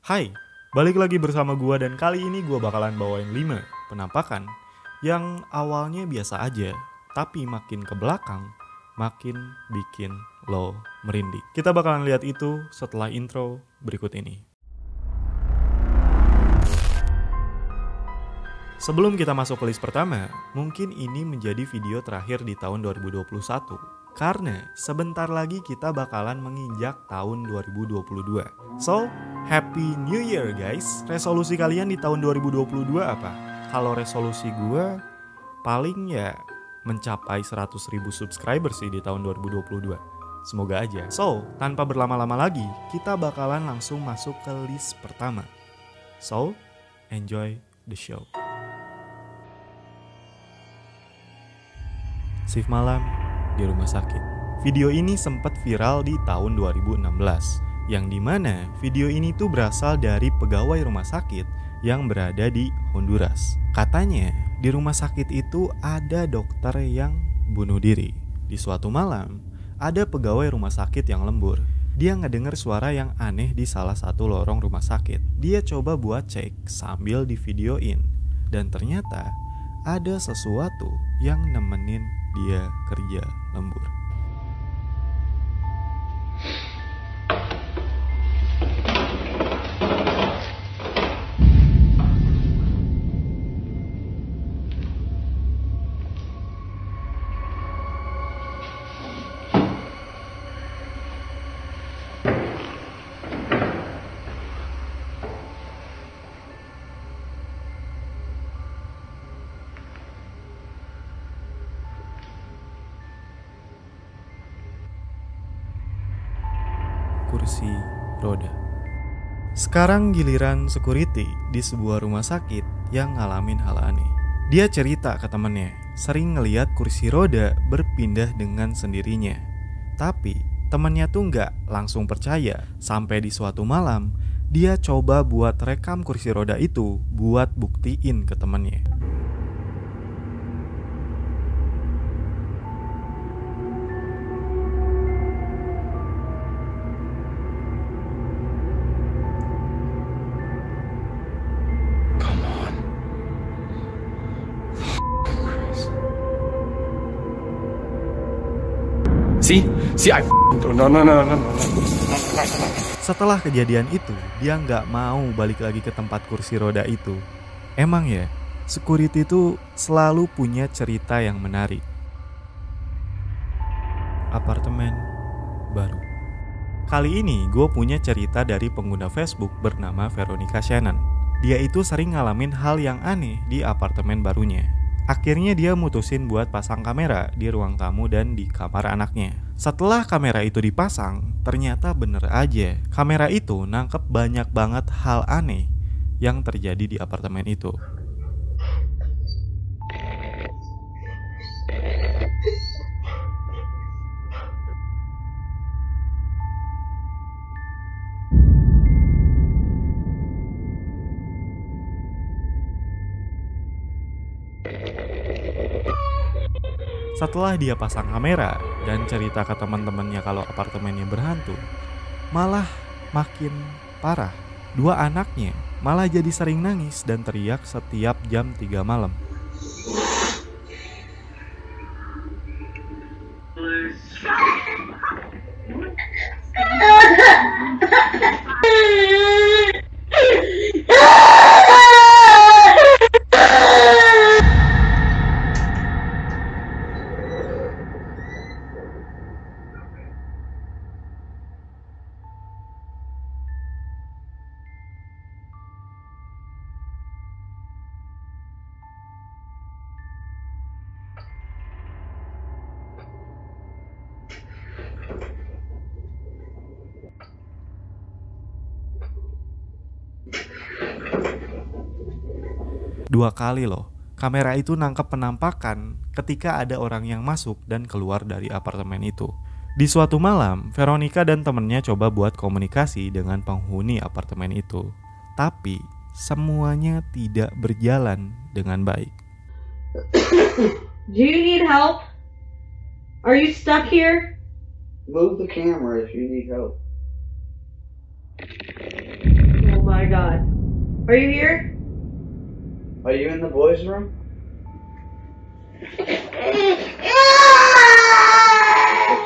Hai, balik lagi bersama gua dan kali ini gua bakalan bawain 5 penampakan yang awalnya biasa aja, tapi makin ke belakang makin bikin lo merinding. Kita bakalan lihat itu setelah intro berikut ini. Sebelum kita masuk ke list pertama, mungkin ini menjadi video terakhir di tahun 2021. Karena sebentar lagi kita bakalan menginjak tahun 2022. So, Happy New Year guys. Resolusi kalian di tahun 2022 apa? Kalau resolusi gue paling ya mencapai 100.000 subscriber sih di tahun 2022. Semoga aja. So, tanpa berlama-lama lagi, kita bakalan langsung masuk ke list pertama. So, enjoy the show. Shift malam di rumah sakit. Video ini sempat viral di tahun 2016, yang dimana video ini tuh berasal dari pegawai rumah sakit yang berada di Honduras. Katanya di rumah sakit itu ada dokter yang bunuh diri. Di suatu malam, ada pegawai rumah sakit yang lembur. Dia ngedenger suara yang aneh di salah satu lorong rumah sakit. Dia coba buat cek sambil divideoin, dan ternyata ada sesuatu yang nemenin dia kerja lembur. Kursi roda. Sekarang giliran security di sebuah rumah sakit yang ngalamin hal aneh. Dia cerita ke temennya, sering ngeliat kursi roda berpindah dengan sendirinya. Tapi temennya tuh nggak langsung percaya. Sampai di suatu malam, dia coba buat rekam kursi roda itu buat buktiin ke temennya. See, I no. Setelah kejadian itu, dia nggak mau balik lagi ke tempat kursi roda itu. Emang ya, security itu selalu punya cerita yang menarik. Apartemen baru. Kali ini gue punya cerita dari pengguna Facebook bernama Veronica Shannon. Dia itu sering ngalamin hal yang aneh di apartemen barunya. Akhirnya dia mutusin buat pasang kamera di ruang tamu dan di kamar anaknya. Setelah kamera itu dipasang, ternyata bener aja kamera itu nangkep banyak banget hal aneh yang terjadi di apartemen itu. Setelah dia pasang kamera dan cerita ke teman-temannya kalau apartemennya berhantu, malah makin parah. 2 anaknya malah jadi sering nangis dan teriak setiap jam 3 malam. Dua kali loh, kamera itu nangkep penampakan ketika ada orang yang masuk dan keluar dari apartemen itu. Di suatu malam, Veronica dan temennya coba buat komunikasi dengan penghuni apartemen itu. Tapi, semuanya tidak berjalan dengan baik. Do you need help? Are you stuck here? Move the camera if you need help. Oh my god. Are you here? Are you in the boys' room? If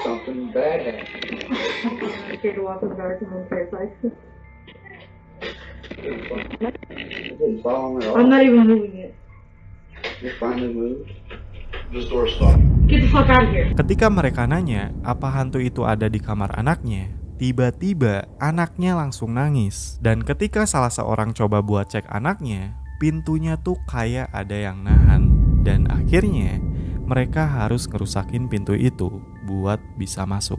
something bad happened. I'm scared to walk in the dark in one place. It didn't fall at all. I'm not even moving it. You finally moved. This door's stuck. Get the fuck out of here. Ketika mereka nanya apa hantu itu ada di kamar anaknya, tiba-tiba anaknya langsung nangis. Dan ketika salah seorang coba buat cek anaknya, pintunya tuh kayak ada yang nahan. Dan akhirnya mereka harus ngerusakin pintu itu buat bisa masuk.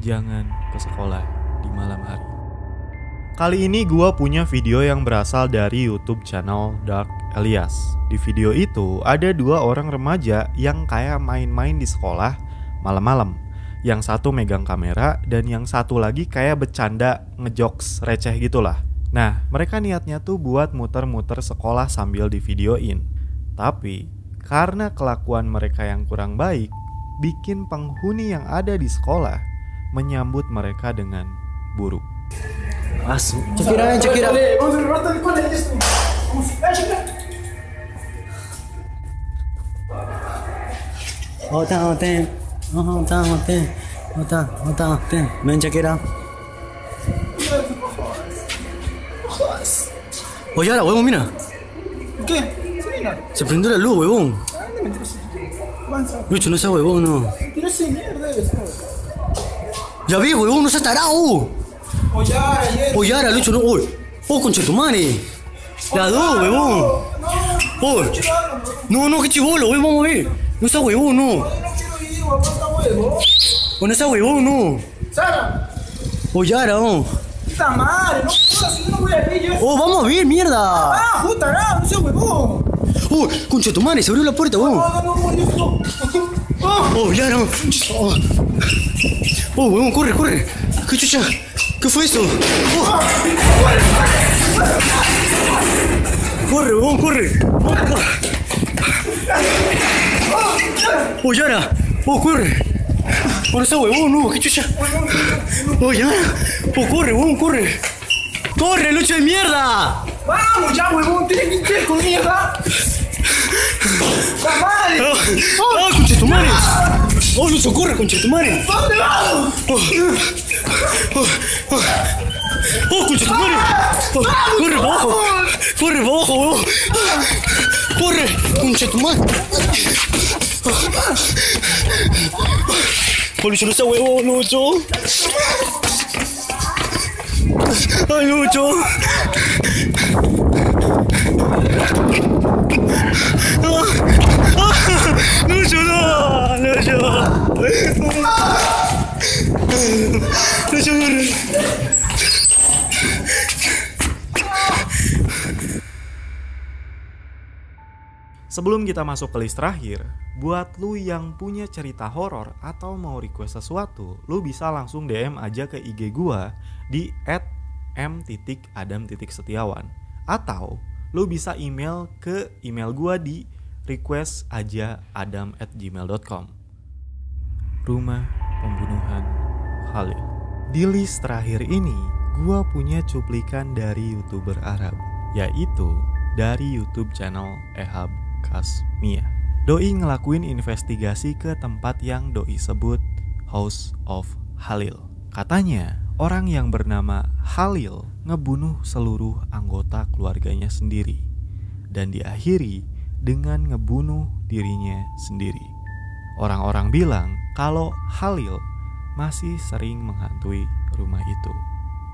Jangan ke sekolah di malam hari. Kali ini gua punya video yang berasal dari YouTube channel Dark Elias. Di video itu ada 2 orang remaja yang kayak main-main di sekolah malam-malam. Yang satu megang kamera dan yang satu lagi kayak bercanda ngejokes receh gitulah. Nah, mereka niatnya tuh buat muter-muter sekolah sambil divideoin. Tapi karena kelakuan mereka yang kurang baik, bikin penghuni yang ada di sekolah menyambut mereka dengan buruk. Masuk. Check it out. Men, check it out. Oye, ahora, huevón, mira. ¿Qué? Se prendió la luz, huevón. Lucho, no seas huevón, no. Tira ese mierda eso. Ya vi, huevón, no seas tarado. Oye, ahora, Lucho, no. Oh, concha tu madre. La dos, huevón. Oh. No, qué chivolo, huevón, vamos a ver. No seas huevón, no. Oh, no seas huevón, no. Sara. Oye, ahora, oh. Puta madre, no jodas, yo no voy a ir yo. Oh, vamos a ver, mierda. Ah, puta, no seas huevón. Oh, concha tu madre, se abrió la puerta, huevón. No. Oh, ya no. Oh, huevón, corre. ¿Qué chucha? ¿Qué fue eso? Oh. Corre, huevón, corre. Oh, Yara. Oh, corre. Oh, no está huevón, no, qué chucha. Oh, Yara. Oh, corre, huevón, corre. ¡Corre, Lucho de mierda! Vamos ya, huevón, tienes que ir con mierda. ¡La madre! ¡Oh, concha tu madre! ¡Oh, Lucho, corre, concha tu madre! ¿Dónde vamos? ¡Oh, concha tu madre! Oh, ¡corre para abajo! ¡Corre para abajo, huevón! ¡Corre, concha tu madre! ¡Oh, Lucho, no sea huevón, Lucho! ¡Ay, Lucho! ¡Lucho, no! ¡Lucho! ¡Lucho, corre! Sebelum kita masuk ke list terakhir, buat lu yang punya cerita horor atau mau request sesuatu, lu bisa langsung DM aja ke IG gua di @m.adam.setiawan, atau lu bisa email ke email gua di requestajaadam@gmail.com. Rumah pembunuhan Khalil. Di list terakhir ini, gua punya cuplikan dari YouTuber Arab, yaitu dari YouTube channel Ehab Kasmia. Doi ngelakuin investigasi ke tempat yang doi sebut House of Khalil. Katanya, orang yang bernama Khalil ngebunuh seluruh anggota keluarganya sendiri dan diakhiri dengan ngebunuh dirinya sendiri. Orang-orang bilang kalau Khalil masih sering menghantui rumah itu.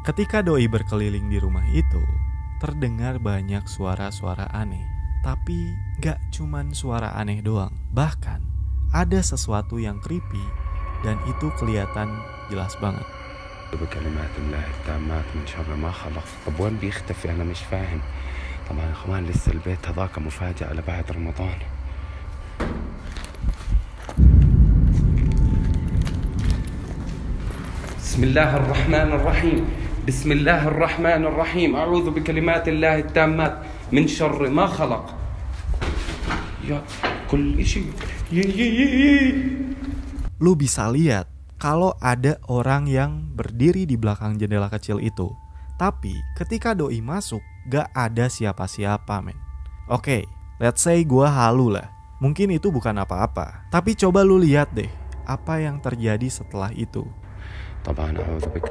Ketika doi berkeliling di rumah itu, terdengar banyak suara-suara aneh. Tapi gak cuman suara aneh doang, bahkan ada sesuatu yang creepy dan itu kelihatan jelas banget. بكلمات الله التامات من شر ما خلق. طب وين بيختفي أنا مش فاهم. طبعا يا اخوان لسه البيت هذاك مفاجأة لبعد رمضان. بسم الله الرحمن الرحيم. بسم الله الرحمن الرحيم. أعوذ بكلمات الله التامات من شر ما خلق. يا كل إشي. Lu bisa lihat kalau ada orang yang berdiri di belakang jendela kecil itu. Tapi ketika doi masuk, gak ada siapa-siapa, men. Oke, let's say gua halu lah. Mungkin itu bukan apa-apa. Tapi coba lu lihat deh, apa yang terjadi setelah itu. طبعا أعوذ بك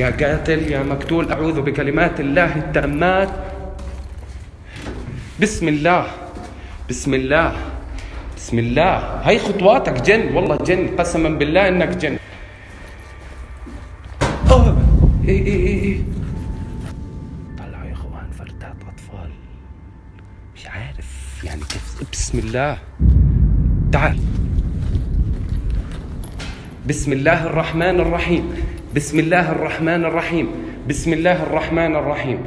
يا قاتل يا مقتول، أعوذ بكلمات الله التامات. بسم الله بسم الله بسم الله. هاي خطواتك جن، والله جن، قسما بالله إنك جن. إيه طلعوا يا إخوان فردات أطفال، مش عارف يعني كيف. بسم الله، تعال. بسم الله الرحمن الرحيم، بسم الله الرحمن الرحيم، بسم الله الرحمن الرحيم.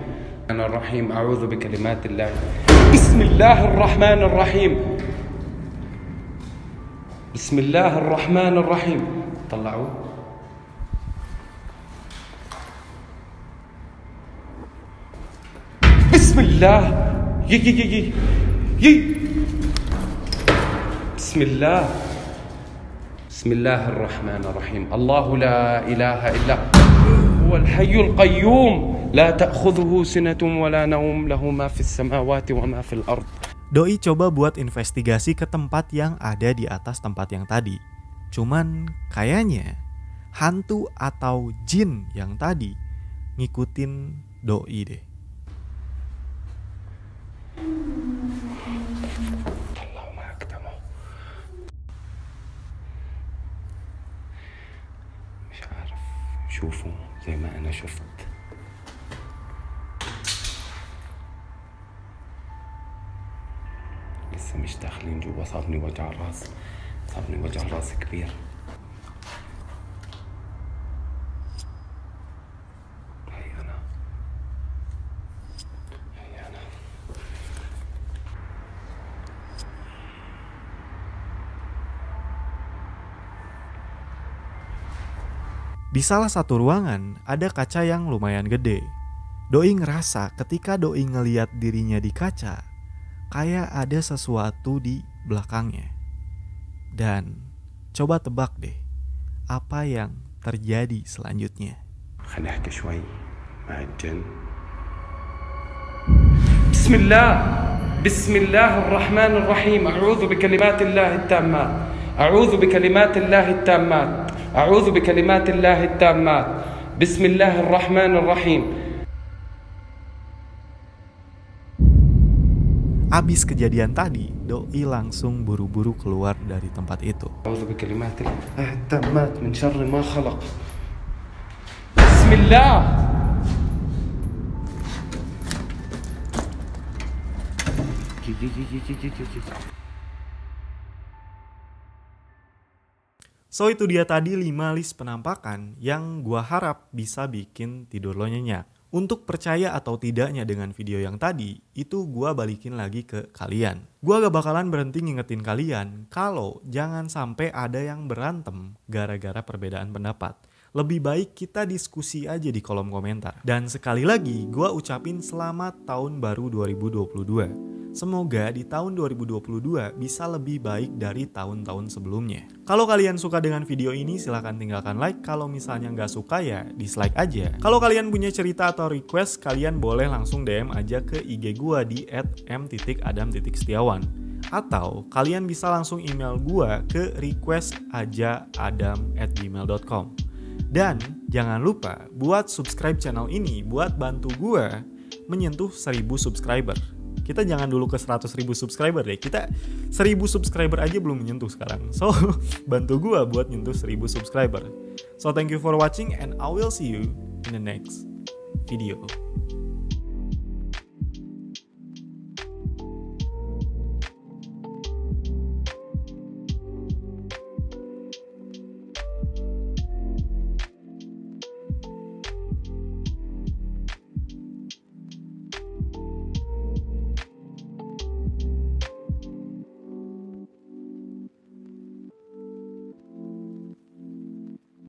أنا الرحيم، أعوذ بكلمات الله. بسم الله الرحمن الرحيم، بسم الله الرحمن الرحيم. طلعوا. بسم الله يي. بسم الله، بسم الله الرحمن الرحيم. الله لا إله إلا هو الحي القيوم لا تأخذه سنة ولا نوم له ما في السماوات وما في الأرض. Doi coba buat investigasi ke tempat yang ada di atas tempat yang tadi. Cuman kayaknya hantu atau jin yang tadi ngikutin Doi deh. الله ما أقدمه، مش عارف شوفوا زي ما أنا شفت. لسه مش داخلين جوا، صابني وجع راس، صابني وجع راس كبير. هاي أنا. Di salah satu ruangan ada kaca yang lumayan gede. Doi ngerasa ketika Doi ngeliat dirinya di kaca, kayak ada sesuatu di belakangnya. Dan coba tebak deh, apa yang terjadi selanjutnya. خليني أحكي شوي مع الجن. بسم الله بسم الله الرحمن الرحيم. أعوذ بكلمات الله التامات، أعوذ بكلمات الله التامات، أعوذ بكلمات الله التامات. بسم الله الرحمن الرحيم. Abis kejadian tadi, Doi langsung buru-buru keluar dari tempat itu. أعوذ بكلمات الله التامات من شر ما خلق. بسم الله. So itu dia tadi 5 list penampakan yang gua harap bisa bikin tidur lo nyenyak. Untuk percaya atau tidaknya dengan video yang tadi, itu gua balikin lagi ke kalian. Gua gak bakalan berhenti ngingetin kalian kalau jangan sampai ada yang berantem gara-gara perbedaan pendapat. Lebih baik kita diskusi aja di kolom komentar. Dan sekali lagi, gua ucapin selamat tahun baru 2022. Semoga di tahun 2022 bisa lebih baik dari tahun-tahun sebelumnya. Kalau kalian suka dengan video ini, silahkan tinggalkan like. Kalau misalnya nggak suka ya dislike aja. Kalau kalian punya cerita atau request, kalian boleh langsung DM aja ke IG gua di @m.adam.setiawan. Atau kalian bisa langsung email gua ke requestajaadam@gmail.com. Dan jangan lupa buat subscribe channel ini buat bantu gua menyentuh 1000 subscriber. Kita jangan dulu ke 100.000 subscriber deh. Kita 1000 subscriber aja belum menyentuh sekarang. So, bantu gua buat nyentuh 1000 subscriber. So, thank you for watching and I will see you in the next video.